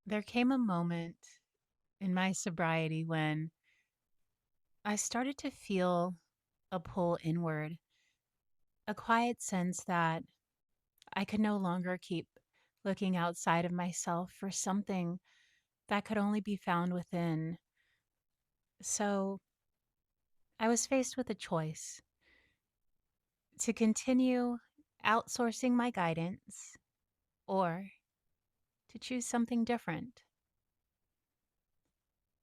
There came a moment in my sobriety when I started to feel a pull inward, a quiet sense that I could no longer keep looking outside of myself for something that could only be found within. So I was faced with a choice to continue outsourcing my guidance or to choose something different.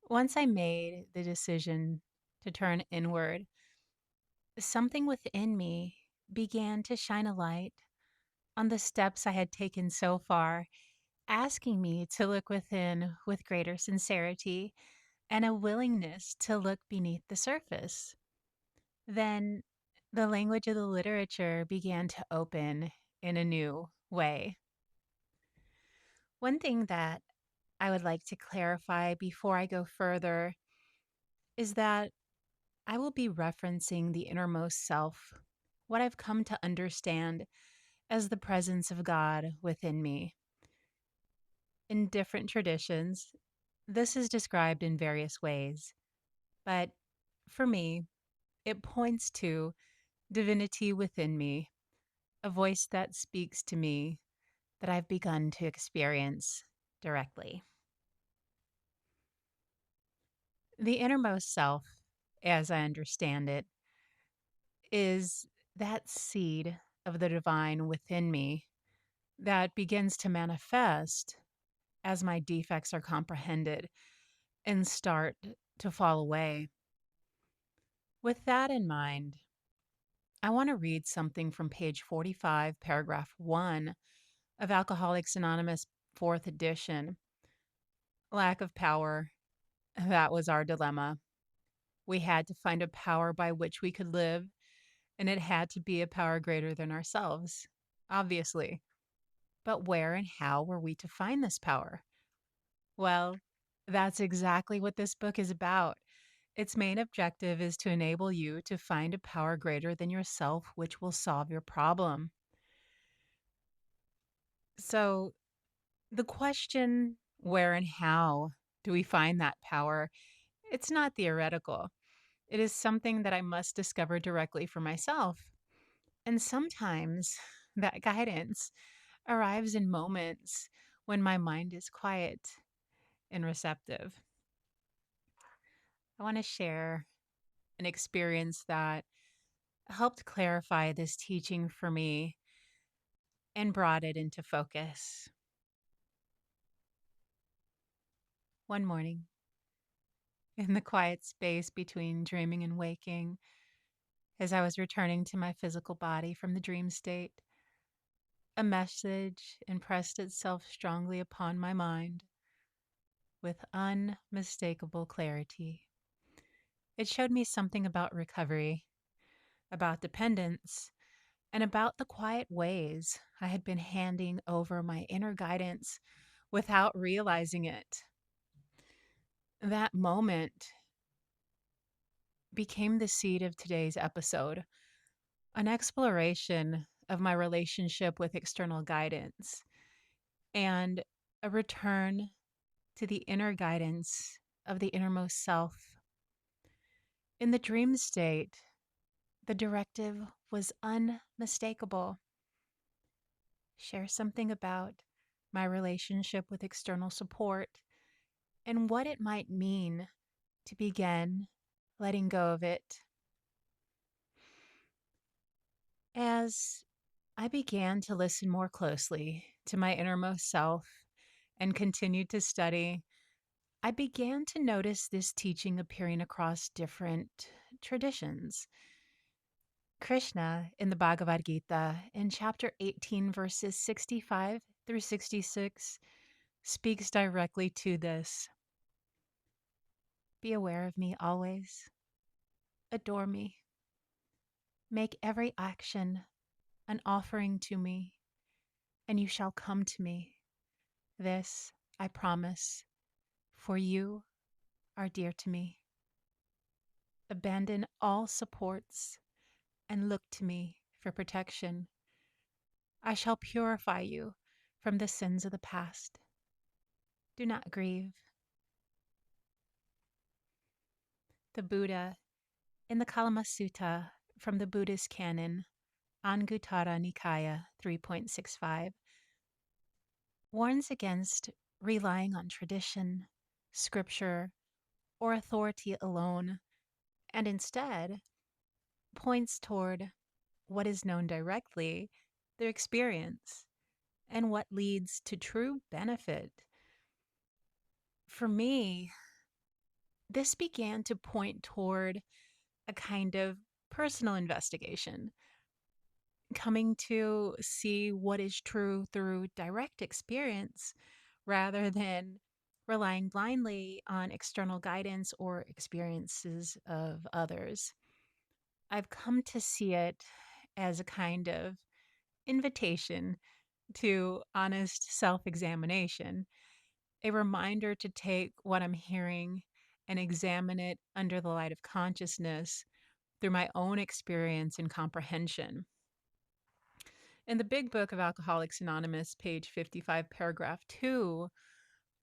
Once I made the decision to turn inward, something within me began to shine a light on the steps I had taken so far, asking me to look within with greater sincerity and a willingness to look beneath the surface. Then the language of the literature began to open in a new way. One thing that I would like to clarify before I go further is that I will be referencing the innermost self, what I've come to understand as the presence of God within me. In different traditions, this is described in various ways, but for me, it points to divinity within me, a voice that speaks to me that I've begun to experience directly. The innermost self, as I understand it, is that seed of the divine within me that begins to manifest as my defects are comprehended and start to fall away. With that in mind, I want to read something from page 45, paragraph 1 of Alcoholics Anonymous, fourth edition. Lack of power. That was our dilemma. We had to find a power by which we could live, and it had to be a power greater than ourselves, obviously. But where and how were we to find this power? Well, that's exactly what this book is about. Its main objective is to enable you to find a power greater than yourself, which will solve your problem. So, the question, where and how do we find that power? It's not theoretical. It is something that I must discover directly for myself. And sometimes that guidance arrives in moments when my mind is quiet and receptive. I want to share an experience that helped clarify this teaching for me and brought it into focus. One morning, in the quiet space between dreaming and waking, as I was returning to my physical body from the dream state, a message impressed itself strongly upon my mind with unmistakable clarity. It showed me something about recovery, about dependence, and about the quiet ways I had been handing over my inner guidance without realizing it. That moment became the seed of today's episode, an exploration of my relationship with external guidance and a return to the inner guidance of the innermost self. In the dream state, the directive was unmistakable. Share something about my relationship with external support and what it might mean to begin letting go of it. As I began to listen more closely to my innermost self and continued to study, I began to notice this teaching appearing across different traditions. Krishna in the Bhagavad Gita in chapter 18, verses 65 through 66, speaks directly to this. Be aware of me always. Adore me. Make every action an offering to me, and you shall come to me. This I promise, for you are dear to me. Abandon all supports and look to me for protection. I shall purify you from the sins of the past. Do not grieve. The Buddha, in the Kalama Sutta from the Buddhist canon, Anguttara Nikaya 3.65, warns against relying on tradition, scripture, or authority alone, and instead points toward what is known directly, their experience, and what leads to true benefit. For me, this began to point toward a kind of personal investigation, coming to see what is true through direct experience rather than relying blindly on external guidance or experiences of others. I've come to see it as a kind of invitation to honest self examination, a reminder to take what I'm hearing and examine it under the light of consciousness through my own experience and comprehension. In the Big Book of Alcoholics Anonymous, page 55, paragraph 2,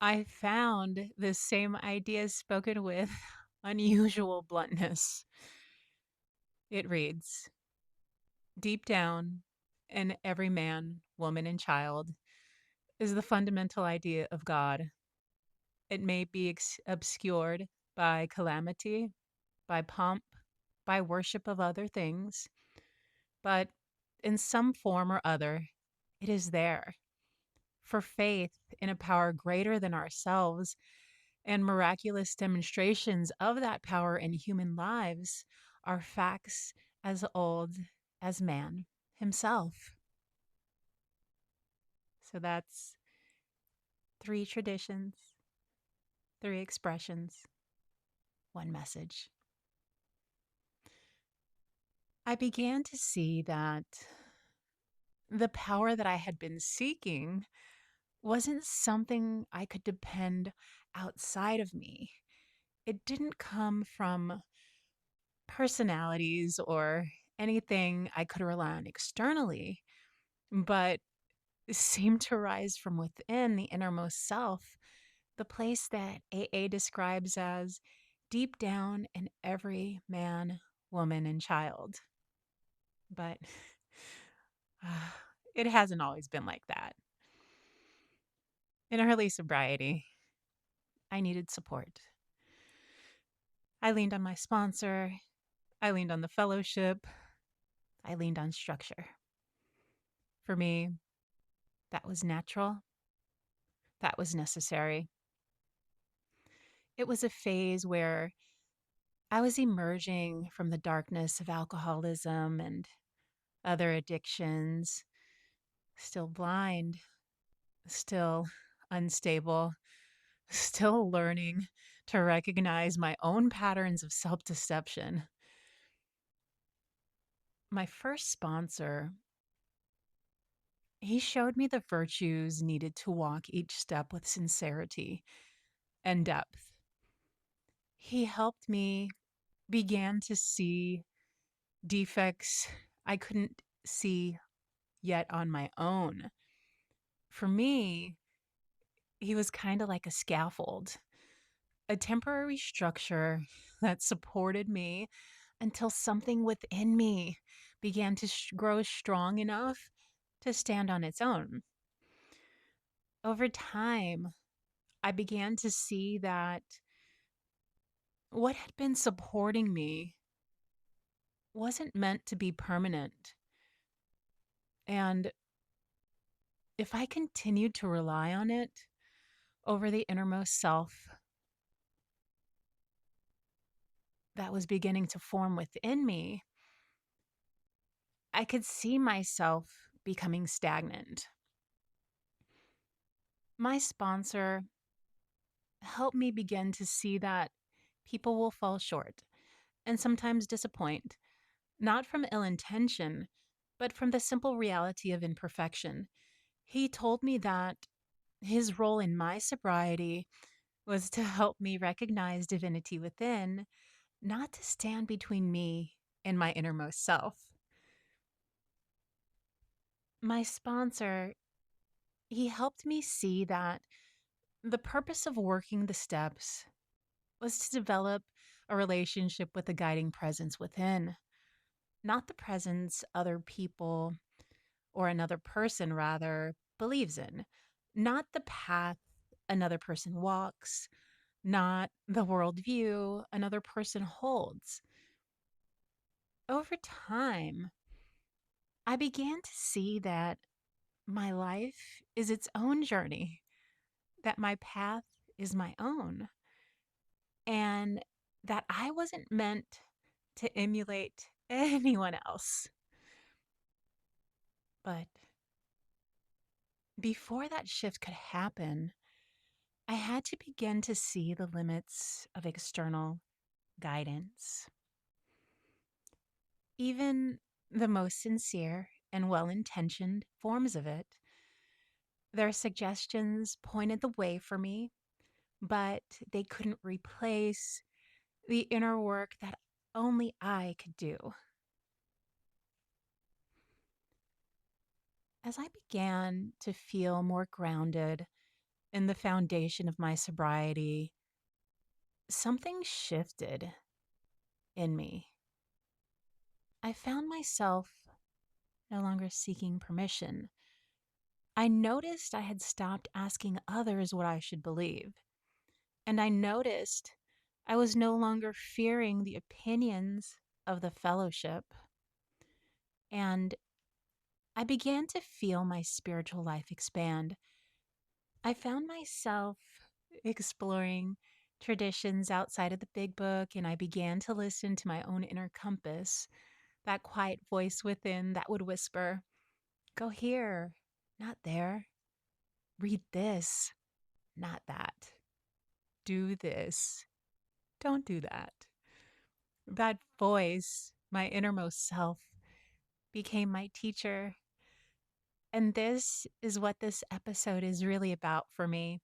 I found this same idea spoken with unusual bluntness. It reads, deep down in every man, woman, and child is the fundamental idea of God. It may be obscured by calamity, by pomp, by worship of other things, but in some form or other, it is there. For faith in a power greater than ourselves and miraculous demonstrations of that power in human lives are facts as old as man himself. So that's three traditions, three expressions, one message. I began to see that the power that I had been seeking wasn't something I could depend outside of me. It didn't come from personalities or anything I could rely on externally, but seemed to rise from within the innermost self, the place that AA describes as deep down in every man, woman, and child. But it hasn't always been like that. In early sobriety, I needed support. I leaned on my sponsor, I leaned on the fellowship, I leaned on structure. For me, that was natural, that was necessary. It was a phase where I was emerging from the darkness of alcoholism and other addictions, still blind, still unstable, still learning to recognize my own patterns of self deception. My first sponsor, he showed me the virtues needed to walk each step with sincerity and depth. He helped me began to see defects I couldn't see yet on my own. For me, he was kind of like a scaffold, a temporary structure that supported me until something within me began to grow strong enough to stand on its own. Over time, I began to see that what had been supporting me wasn't meant to be permanent. And if I continued to rely on it over the innermost self that was beginning to form within me, I could see myself becoming stagnant. My sponsor helped me begin to see that people will fall short and sometimes disappoint, not from ill intention, but from the simple reality of imperfection. He told me that his role in my sobriety was to help me recognize divinity within, not to stand between me and my innermost self. My sponsor, he helped me see that The purpose of working the steps was to develop a relationship with the guiding presence within, not the presence other people or another person, rather, believes in, not the path another person walks, not the worldview another person holds. Over time, I began to see that my life is its own journey, that my path is my own, and that I wasn't meant to emulate anyone else. But before that shift could happen, I had to begin to see the limits of external guidance. Even the most sincere and well intentioned forms of it, their suggestions pointed the way for me, but they couldn't replace the inner work that only I could do. As I began to feel more grounded in the foundation of my sobriety, something shifted in me. I found myself no longer seeking permission. I noticed I had stopped asking others what I should believe. And I noticed I was no longer fearing the opinions of the fellowship. And I began to feel my spiritual life expand. I found myself exploring traditions outside of the big book, and I began to listen to my own inner compass, that quiet voice within that would whisper, "Go here, not there. Read this, not that. Do this, don't do that." That voice, my innermost self, became my teacher. And this is what this episode is really about for me.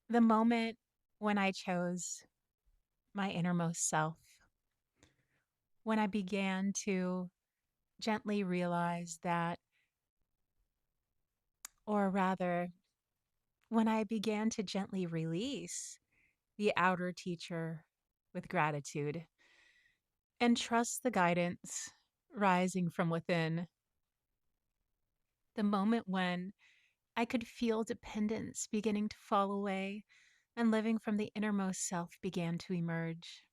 The moment when I chose my innermost self, when I began to gently realize that, or rather, when I began to gently release the outer teacher with gratitude and trust the guidance rising from within, the moment when I could feel dependence beginning to fall away and living from the innermost self began to emerge.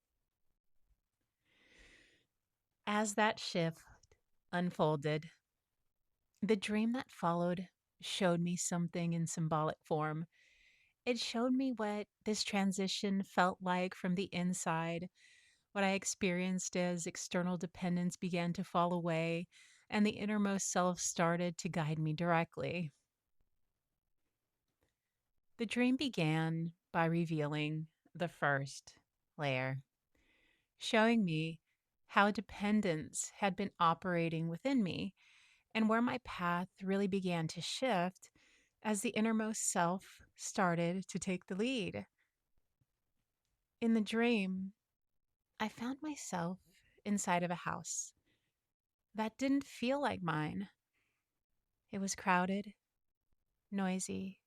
As that shift unfolded, the dream that followed showed me something in symbolic form. It showed me what this transition felt like from the inside, what I experienced as external dependence began to fall away and the innermost self started to guide me directly. The dream began by revealing the first layer, showing me how dependence had been operating within me and where my path really began to shift as the innermost self started to take the lead. In the dream, I found myself inside of a house that didn't feel like mine. It was crowded, noisy,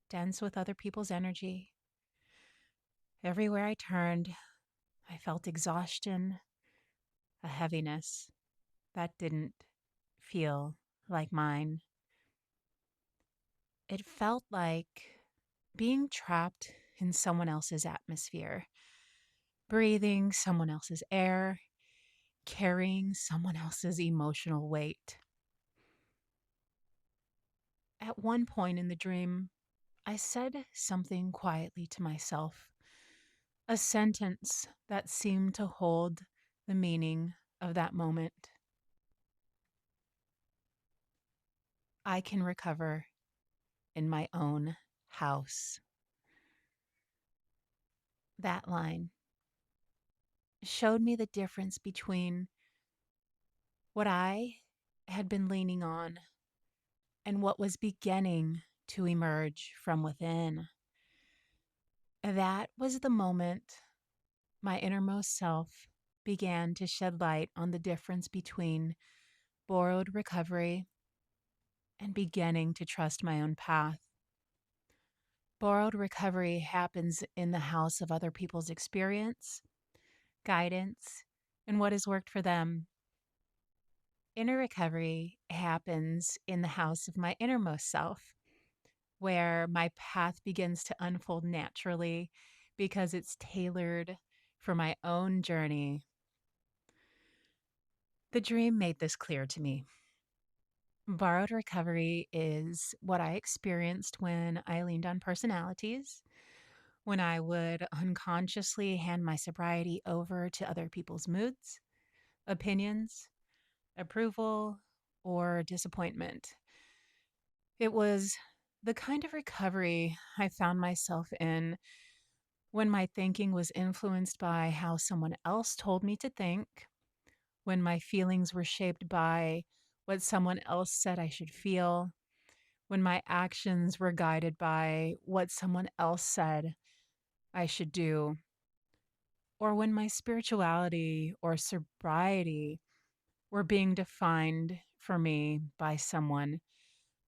dense with other people's energy. Everywhere I turned, I felt exhaustion, a heaviness that didn't feel like mine. It felt like being trapped in someone else's atmosphere, breathing someone else's air, carrying someone else's emotional weight. At one point in the dream, I said something quietly to myself, a sentence that seemed to hold the meaning of that moment. I can recover in my own house. That line showed me the difference between what I had been leaning on and what was beginning to emerge from within. That was the moment my innermost self began to shed light on the difference between borrowed recovery and beginning to trust my own path. Borrowed recovery happens in the house of other people's experience, guidance, and what has worked for them. Inner recovery happens in the house of my innermost self, where my path begins to unfold naturally because it's tailored for my own journey. The dream made this clear to me. Borrowed recovery is what I experienced when I leaned on personalities, when I would unconsciously hand my sobriety over to other people's moods, opinions, approval, or disappointment. It was the kind of recovery I found myself in when my thinking was influenced by how someone else told me to think, when my feelings were shaped by what someone else said I should feel, when my actions were guided by what someone else said I should do, or when my spirituality or sobriety were being defined for me by someone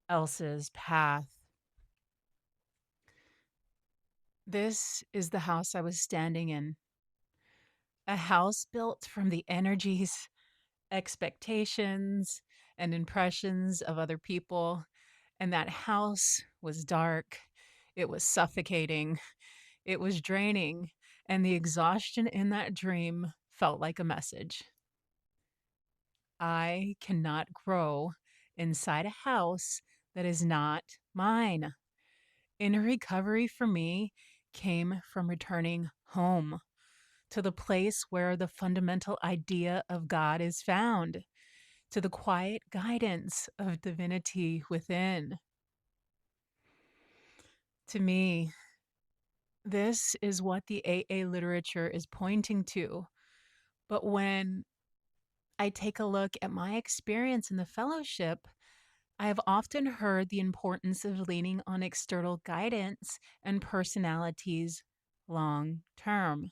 else's path. This is the house I was standing in, a house built from the energies, expectations, and impressions of other people. And that house was dark, it was suffocating, it was draining, and the exhaustion in that dream felt like a message. I cannot grow inside a house that is not mine. Inner recovery for me came from returning home to the place where the fundamental idea of God is found, to the quiet guidance of divinity within. To me, this is what the AA literature is pointing to. But when I take a look at my experience in the fellowship, I have often heard the importance of leaning on external guidance and personalities long term.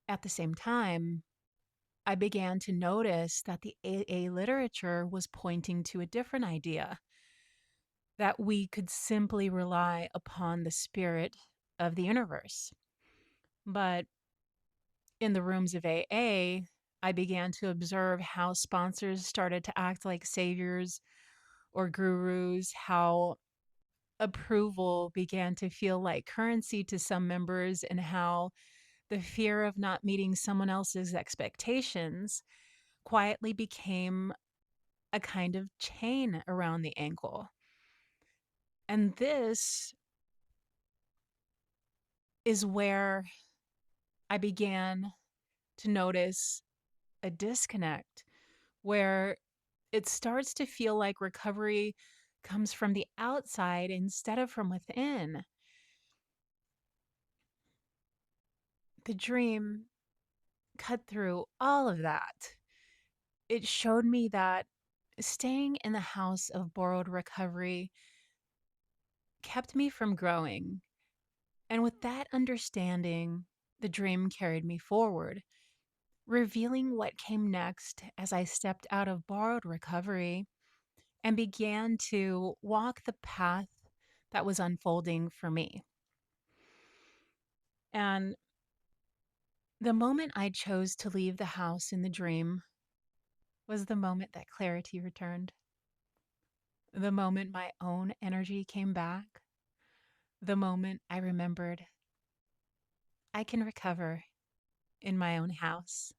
At the same time, I began to notice that the AA literature was pointing to a different idea, that we could simply rely upon the spirit of the universe. But in the rooms of AA, I began to observe how sponsors started to act like saviors or gurus, how approval began to feel like currency to some members, and how the fear of not meeting someone else's expectations quietly became a kind of chain around the ankle. And this is where I began to notice a disconnect, where it starts to feel like recovery comes from the outside instead of from within. The dream cut through all of that. It showed me that staying in the house of borrowed recovery kept me from growing. And with that understanding, the dream carried me forward, revealing what came next as I stepped out of borrowed recovery and began to walk the path that was unfolding for me. And the moment I chose to leave the house in the dream was the moment that clarity returned, the moment my own energy came back, the moment I remembered I can recover in my own house.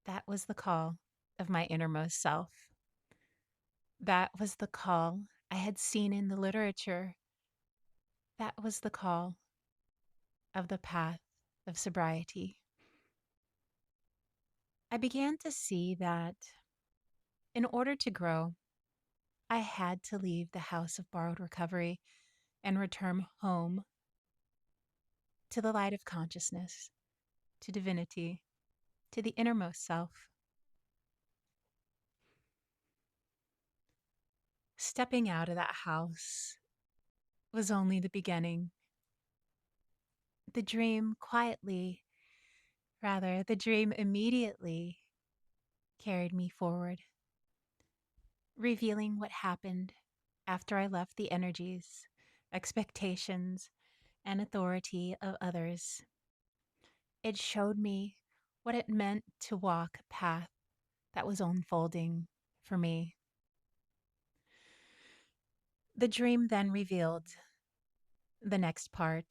That was the call of my innermost self. That was the call I had seen in the literature. That was the call of the path of sobriety. I began to see that in order to grow, I had to leave the house of borrowed recovery and return home to the light of consciousness, to divinity, to the innermost self. Stepping out of that house was only the beginning. The dream the dream immediately carried me forward, revealing what happened after I left the energies, expectations, and authority of others. It showed me what it meant to walk a path that was unfolding for me. The dream then revealed the next part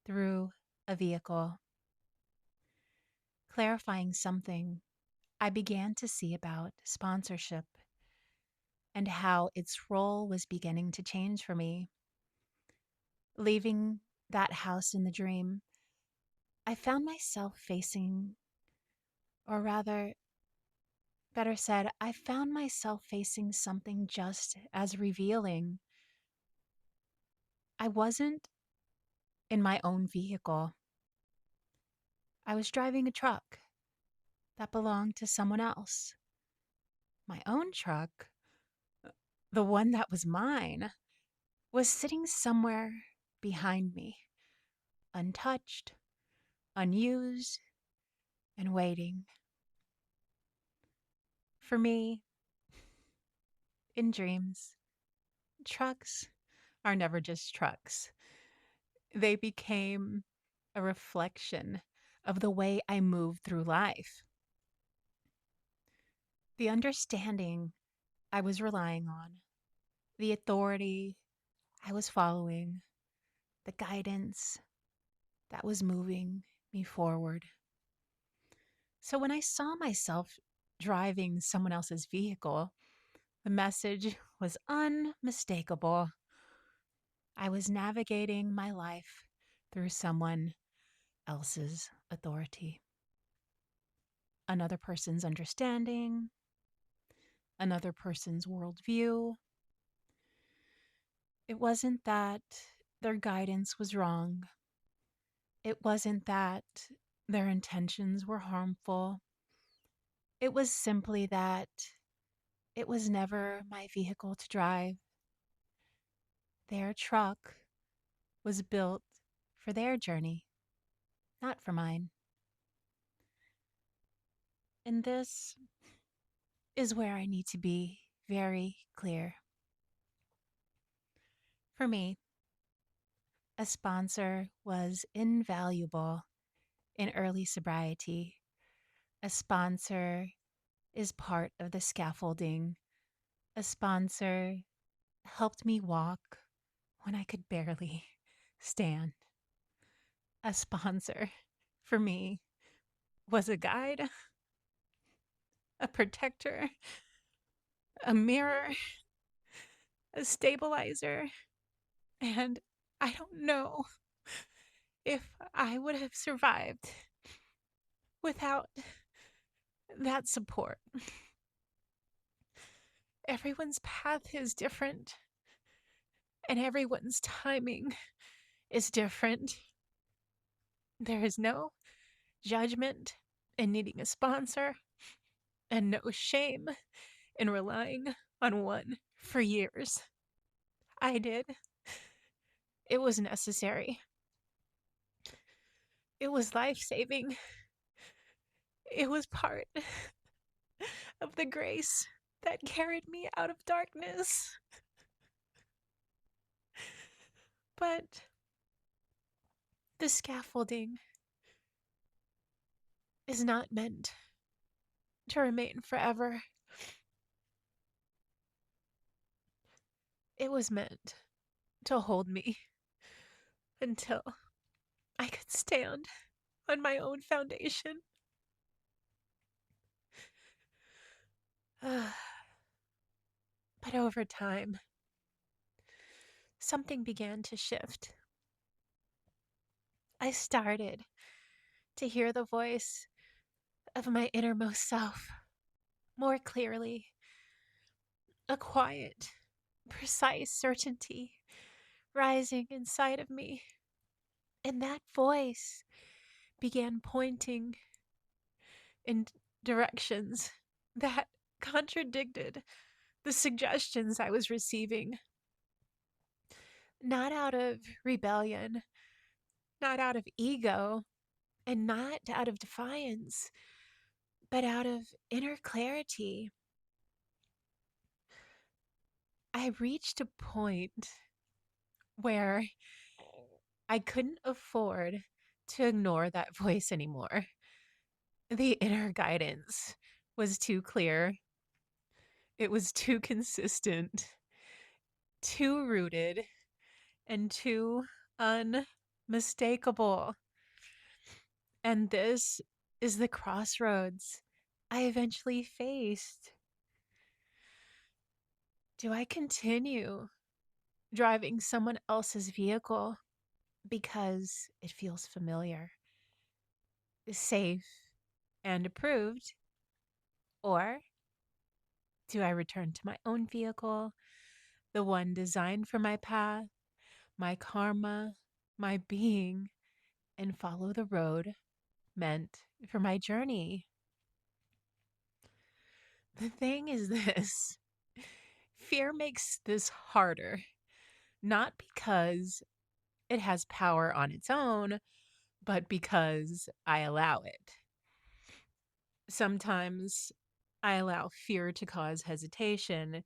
through a vehicle, clarifying something I began to see about sponsorship and how its role was beginning to change for me. Leaving that house in the dream, I found myself facing, or rather, better said, I found myself facing something just as revealing. I wasn't in my own vehicle. I was driving a truck that belonged to someone else. My own truck, the one that was mine, was sitting somewhere behind me, untouched, unused, and waiting. For me, in dreams, trucks are never just trucks. They became a reflection of the way I move through life. The understanding I was relying on, the authority I was following, the guidance that was moving me forward. So when I saw myself driving someone else's vehicle, the message was unmistakable. I was navigating my life through someone else's authority, another person's understanding, another person's worldview. It wasn't that their guidance was wrong. It wasn't that their intentions were harmful. It was simply that it was never my vehicle to drive. Their truck was built for their journey, not for mine. And this is where I need to be very clear. For me, a sponsor was invaluable in early sobriety. A sponsor is part of the scaffolding. A sponsor helped me walk when I could barely stand. A sponsor, for me, was a guide, a protector, a mirror, a stabilizer, and I don't know if I would have survived without that support. Everyone's path is different, and everyone's timing is different. There is no judgment in needing a sponsor, and no shame in relying on one for years. I did. It was necessary. It was life saving. It was part of the grace that carried me out of darkness. But the scaffolding is not meant to remain forever. It was meant to hold me until I could stand on my own foundation. But over time, something began to shift. I started to hear the voice of my innermost self more clearly, a quiet, precise certainty rising inside of me. And that voice began pointing in directions that contradicted the suggestions I was receiving, not out of rebellion, not out of ego, and not out of defiance, but out of inner clarity. I reached a point where I couldn't afford to ignore that voice anymore. The inner guidance was too clear, it was too consistent, too rooted, and too unmistakable. And this is the crossroads I eventually faced. Do I continue driving someone else's vehicle because it feels familiar, safe, and approved? Or do I return to my own vehicle, the one designed for my path, my karma, my being, and follow the road meant for my journey? The thing is this: fear makes this harder, not because it has power on its own, but because I allow it. Sometimes I allow fear to cause hesitation.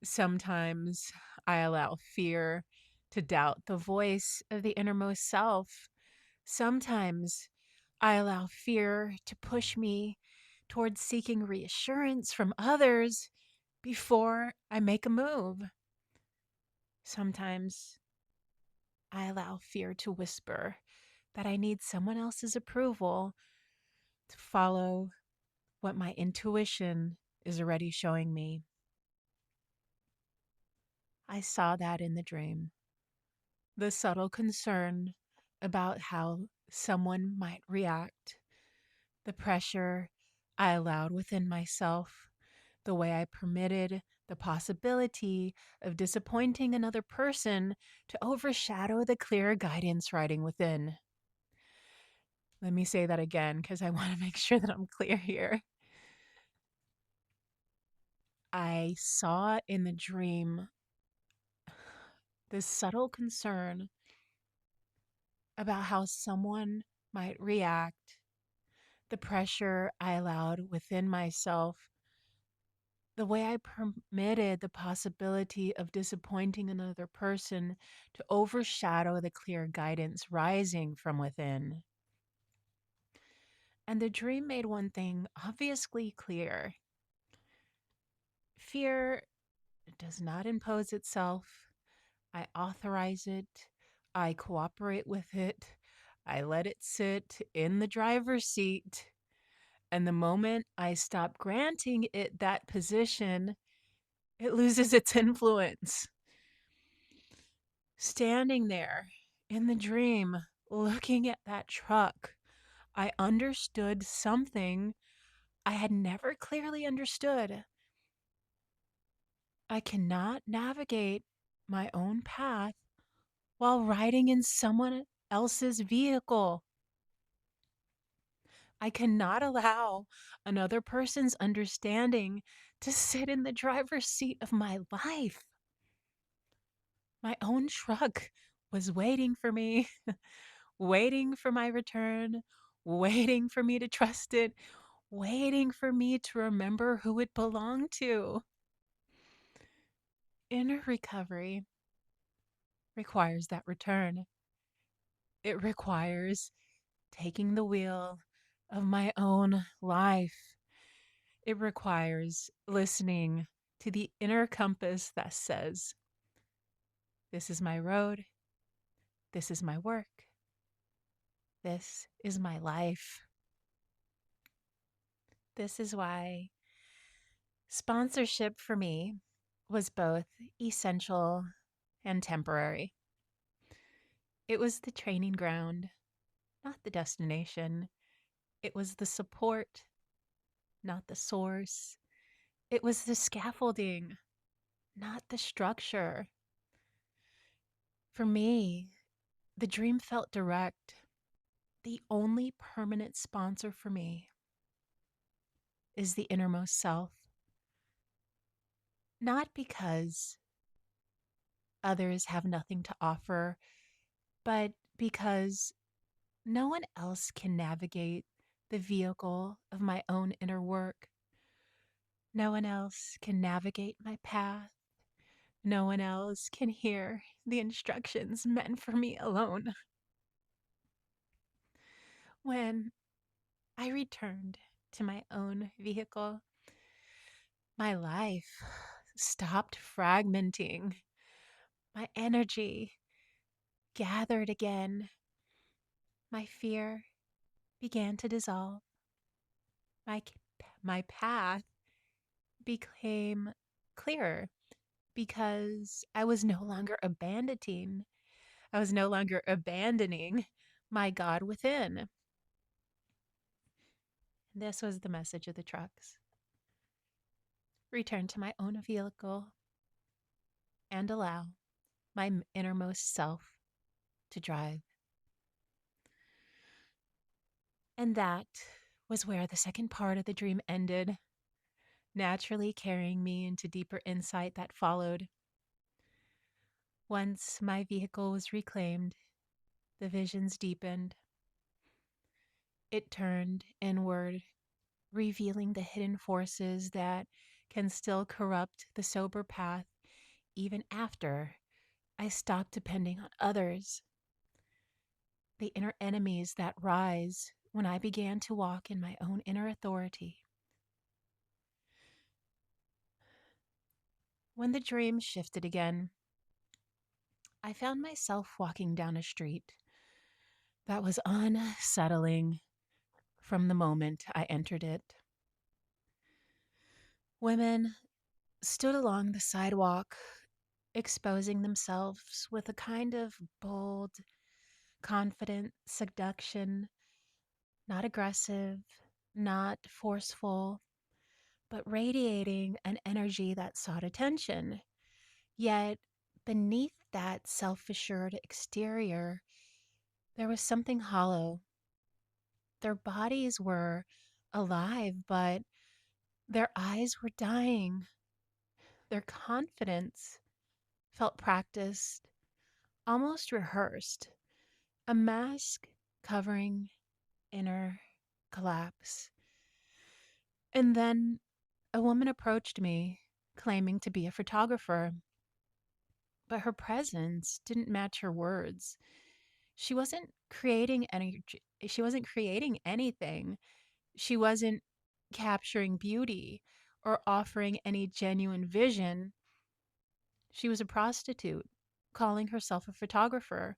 Sometimes I allow fear to doubt the voice of the innermost self. Sometimes I allow fear to push me towards seeking reassurance from others before I make a move. Sometimes I allow fear to whisper that I need someone else's approval to follow what my intuition is already showing me. I saw that in the dream. The subtle concern about how someone might react, the pressure I allowed within myself, the way I permitted the possibility of disappointing another person to overshadow the clear guidance riding within. Let me say that again because I want to make sure that I'm clear here. I saw in the dream this subtle concern about how someone might react, the pressure I allowed within myself, the way I permitted the possibility of disappointing another person to overshadow the clear guidance rising from within. And the dream made one thing obviously clear: fear does not impose itself. I authorize it. I cooperate with it. I let it sit in the driver's seat. And the moment I stop granting it that position, it loses its influence. Standing there in the dream, looking at that truck, I understood something I had never clearly understood. I cannot navigate my own path while riding in someone else's vehicle. I cannot allow another person's understanding to sit in the driver's seat of my life. My own truck was waiting for me, waiting for my return, waiting for me to trust it, waiting for me to remember who it belonged to. Inner recovery requires that return. It requires taking the wheel of my own life. It requires listening to the inner compass that says, this is my road, this is my work, this is my life. This is why sponsorship for me was both essential and temporary. It was the training ground, not the destination. It was the support, not the source. It was the scaffolding, not the structure. For me, the dream felt direct. The only permanent sponsor for me is the innermost self. Not because others have nothing to offer, but because no one else can navigate the vehicle of my own inner work. No one else can navigate my path. No one else can hear the instructions meant for me alone. When I returned to my own vehicle, my life stopped fragmenting. My energy gathered again. My fear began to dissolve. My, my path became clearer because I was no longer abandoning my God within. This was the message of the trucks. Return to my own vehicle and allow my innermost self to drive. And that was where the second part of the dream ended, naturally carrying me into deeper insight that followed. Once my vehicle was reclaimed, the visions deepened. It turned inward, revealing the hidden forces that can still corrupt the sober path even after I stopped depending on others. The inner enemies that rise when I began to walk in my own inner authority. When the dream shifted again, I found myself walking down a street that was unsettling from the moment I entered it. Women stood along the sidewalk, exposing themselves with a kind of bold, confident seduction, not aggressive, not forceful, but radiating an energy that sought attention. Yet, beneath that self assured exterior, there was something hollow. Their bodies were alive, but their eyes were dying. Their confidence felt practiced, almost rehearsed, a mask covering inner collapse. And then a woman approached me, claiming to be a photographer, but her presence didn't match her words. She wasn't creating any she wasn't creating anything. She wasn't capturing beauty or offering any genuine vision. She was a prostitute, calling herself a photographer,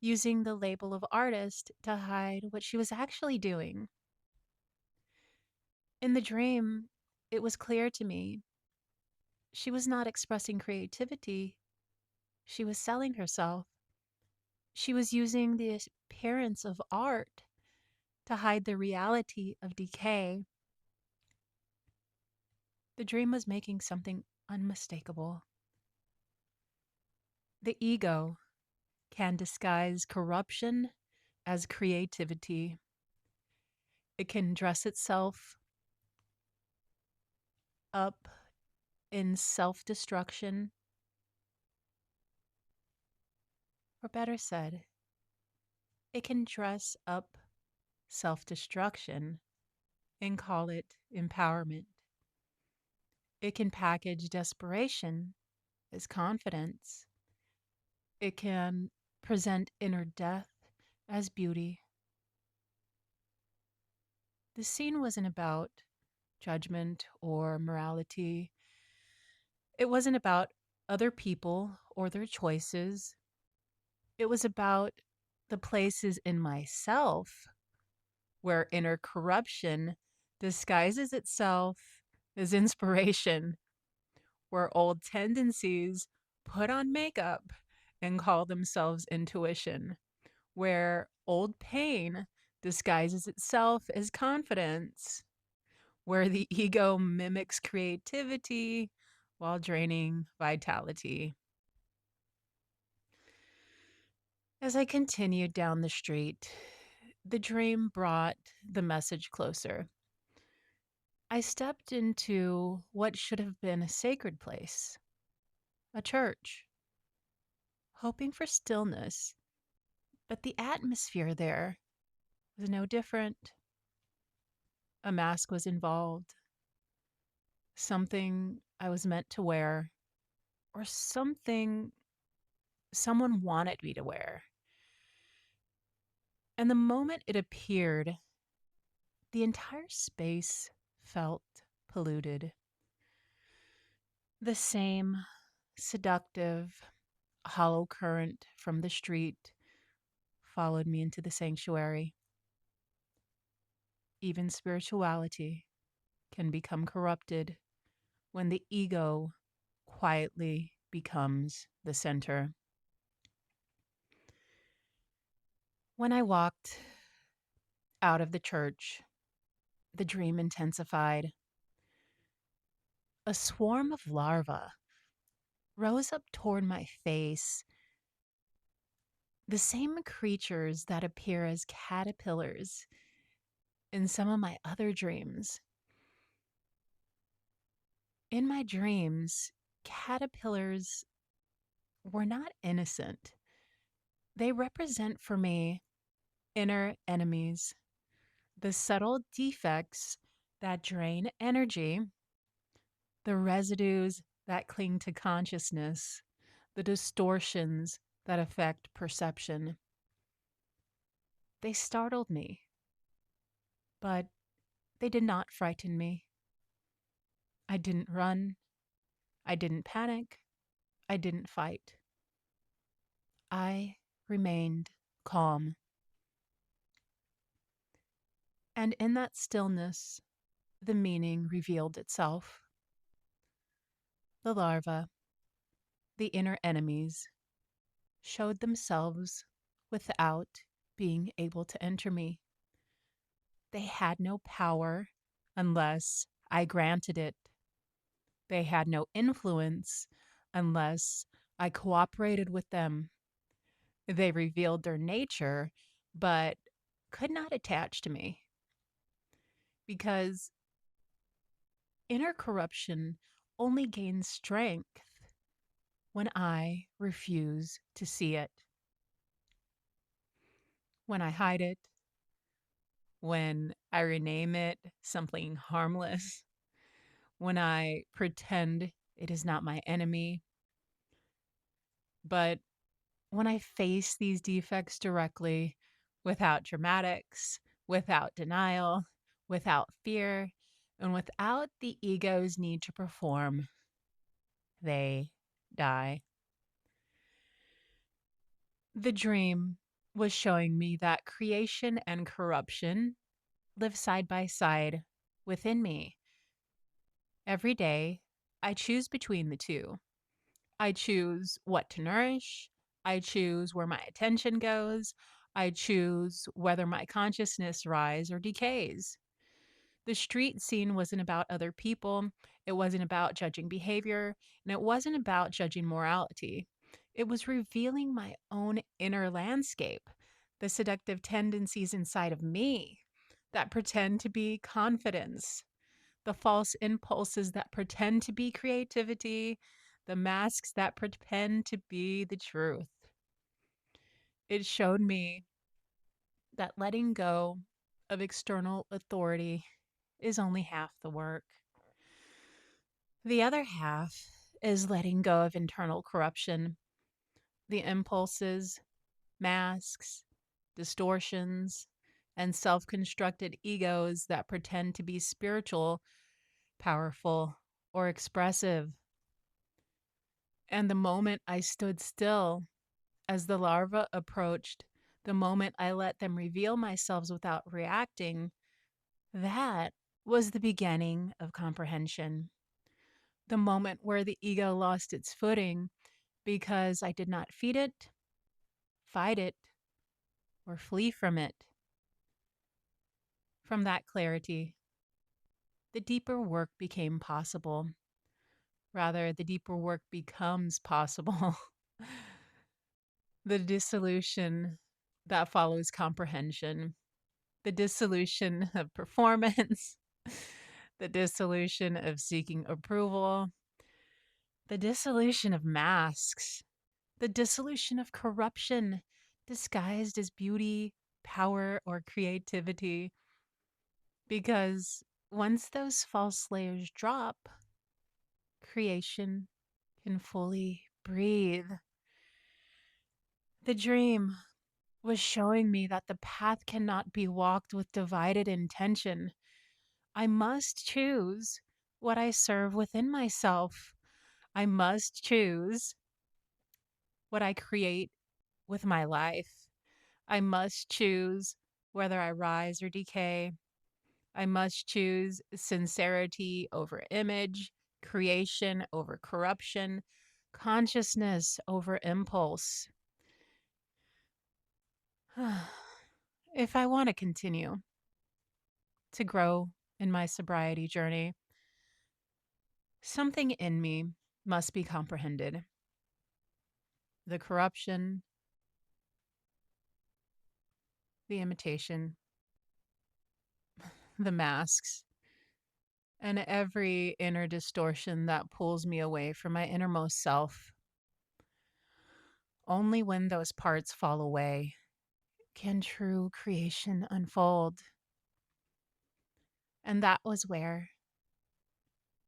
using the label of artist to hide what she was actually doing. In the dream, it was clear to me she was not expressing creativity, she was selling herself. She was using the appearance of art to hide the reality of decay. The dream was making something unmistakable. The ego can disguise corruption as creativity. It can dress itself up in self destruction, or better said, it can dress up self destruction and call it empowerment. It can package desperation as confidence. It can present inner death as beauty. The scene wasn't about judgment or morality. It wasn't about other people or their choices. It was about the places in myself where inner corruption disguises itself as inspiration, where old tendencies put on makeup and call themselves intuition, where old pain disguises itself as confidence, where the ego mimics creativity while draining vitality. As I continued down the street, the dream brought the message closer. I stepped into what should have been a sacred place, a church, hoping for stillness, but the atmosphere there was no different. A mask was involved, something I was meant to wear, or something someone wanted me to wear. And the moment it appeared, the entire space felt polluted. The same seductive, hollow current from the street followed me into the sanctuary. Even spirituality can become corrupted when the ego quietly becomes the center. When I walked out of the church, the dream intensified. A swarm of larvae rose up toward my face, the same creatures that appear as caterpillars in some of my other dreams. In my dreams, caterpillars were not innocent. They represent for me inner enemies, the subtle defects that drain energy, the residues that cling to consciousness, the distortions that affect perception. They startled me, but they did not frighten me. I didn't run. I didn't panic. I didn't fight. I remained calm. And in that stillness, the meaning revealed itself. The larvae, the inner enemies, showed themselves without being able to enter me. They had no power unless I granted it. They had no influence unless I cooperated with them. They revealed their nature, but could not attach to me because inner corruption only gains strength when I refuse to see it, when I hide it, when I rename it something harmless, when I pretend it is not my enemy. But when I face these defects directly, without dramatics, without denial, without fear, and without the ego's need to perform, they die. The dream was showing me that creation and corruption live side by side within me. Every day, I choose between the two. I choose what to nourish. I choose where my attention goes. I choose whether my consciousness rise or decays. The street scene wasn't about other people. It wasn't about judging behavior, and it wasn't about judging morality. It was revealing my own inner landscape, the seductive tendencies inside of me that pretend to be confidence, the false impulses that pretend to be creativity, the masks that pretend to be the truth. It showed me that letting go of external authority is only half the work. The other half is letting go of internal corruption, the impulses, masks, distortions, and self constructed egos that pretend to be spiritual, powerful, or expressive. And the moment I stood still as the larva approached, the moment I let them reveal themselves without reacting, that was the beginning of comprehension. The moment where the ego lost its footing because I did not feed it, fight it, or flee from it. From that clarity, the deeper work became possible. Rather, the deeper work becomes possible. The dissolution that follows comprehension, the dissolution of performance, the dissolution of seeking approval, the dissolution of masks, the dissolution of corruption disguised as beauty, power, or creativity. Because once those false layers drop, creation can fully breathe. The dream was showing me that the path cannot be walked with divided intention. I must choose what I serve within myself. I must choose what I create with my life. I must choose whether I rise or decay. I must choose sincerity over image, creation over corruption, consciousness over impulse. If I want to continue to grow in my sobriety journey, something in me must be comprehended. The corruption, the imitation, the masks, and every inner distortion that pulls me away from my innermost self. Only when those parts fall away can true creation unfold. And that was where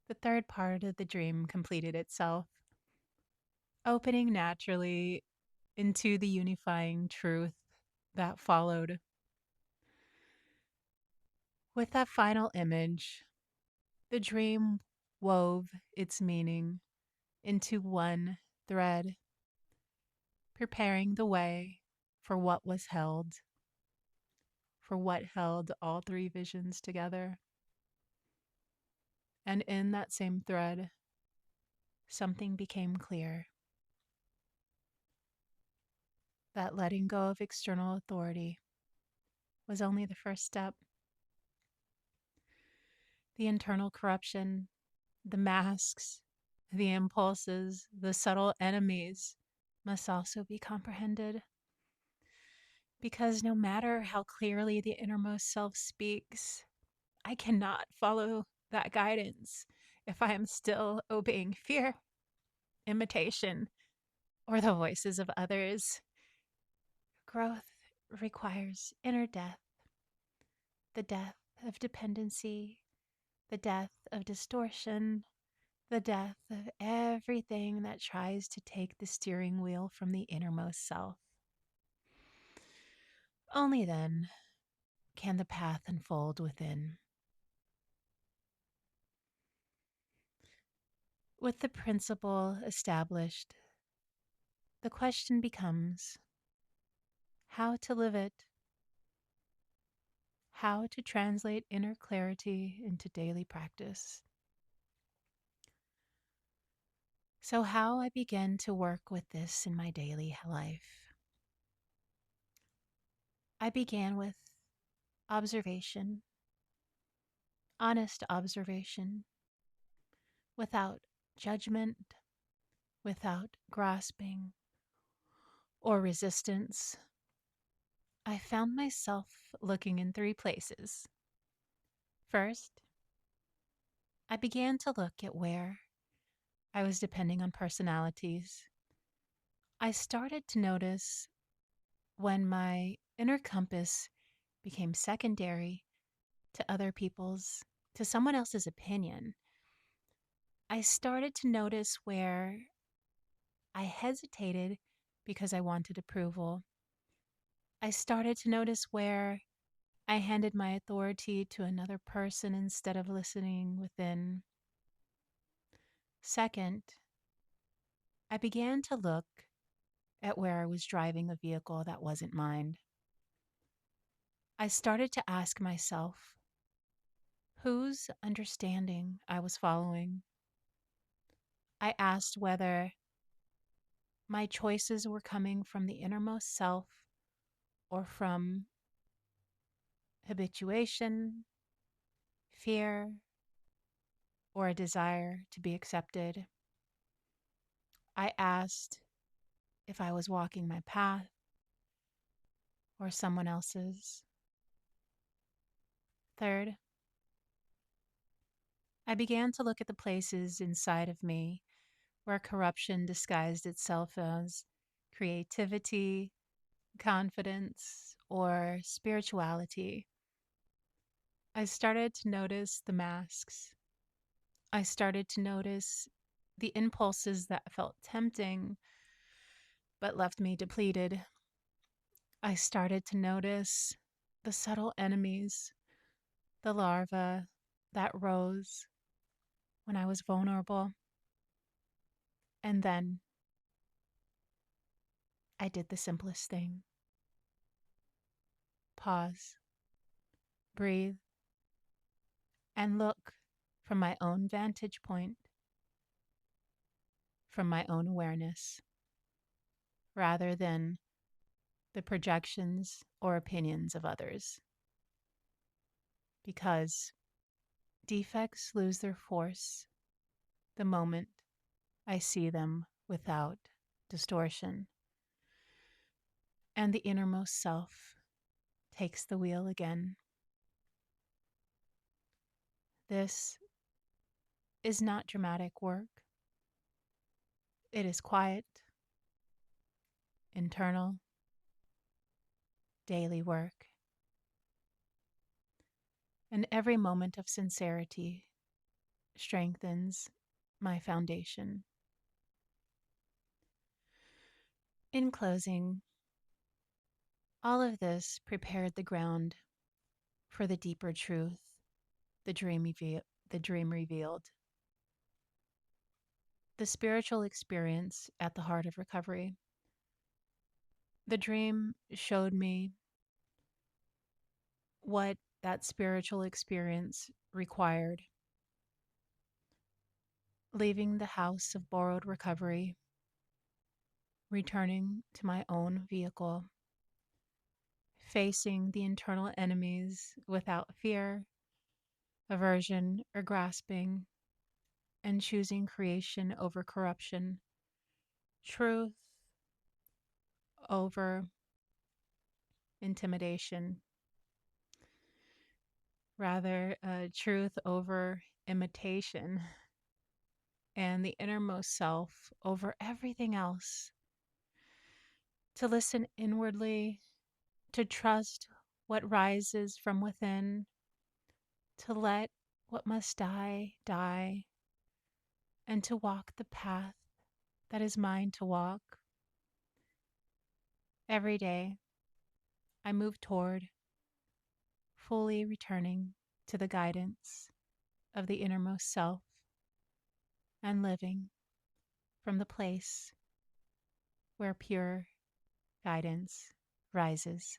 the third part of the dream completed itself, opening naturally into the unifying truth that followed. With that final image, the dream wove its meaning into one thread, preparing the way for what was held, for what held all three visions together. And in that same thread, something became clear, that letting go of external authority was only the first step. The internal corruption, the masks, the impulses, the subtle enemies must also be comprehended. Because no matter how clearly the innermost self speaks, I cannot follow that guidance if I am still obeying fear, imitation, or the voices of others. Growth requires inner death, the death of dependency, the death of distortion, the death of everything that tries to take the steering wheel from the innermost self. Only then can the path unfold within. With the principle established, the question becomes how to live it, how to translate inner clarity into daily practice. So, how I begin to work with this in my daily life. I began with observation, honest observation, without judgment, without grasping or resistance. I found myself looking in three places. First, I began to look at where I was depending on personalities. I started to notice when my inner compass became secondary to other people's, to someone else's opinion. I started to notice where I hesitated because I wanted approval. I started to notice where I handed my authority to another person instead of listening within. Second, I began to look at where I was driving a vehicle that wasn't mine. I started to ask myself whose understanding I was following. I asked whether my choices were coming from the innermost self or from habituation, fear, or a desire to be accepted. I asked if I was walking my path or someone else's. Third, I began to look at the places inside of me where corruption disguised itself as creativity, confidence, or spirituality. I started to notice the masks. I started to notice the impulses that felt tempting but left me depleted. I started to notice the subtle enemies, the larva that rose when I was vulnerable. And then I did the simplest thing: pause, breathe, and look from my own vantage point, from my own awareness, rather than the projections or opinions of others. Because defects lose their force the moment I see them without distortion, and the innermost self takes the wheel again. This is not dramatic work. It is quiet, internal, daily work. And every moment of sincerity strengthens my foundation. In closing, all of this prepared the ground for the deeper truth the dream revealed. The spiritual experience at the heart of recovery. The dream showed me what that spiritual experience required: leaving the house of borrowed recovery, returning to my own vehicle, facing the internal enemies without fear, aversion, or grasping, and choosing creation over corruption, truth over intimidation, rather, truth over imitation, and the innermost self over everything else. To listen inwardly, to trust what rises from within, to let what must die, die, and to walk the path that is mine to walk. Every day, I move toward fully returning to the guidance of the innermost self and living from the place where pure guidance rises.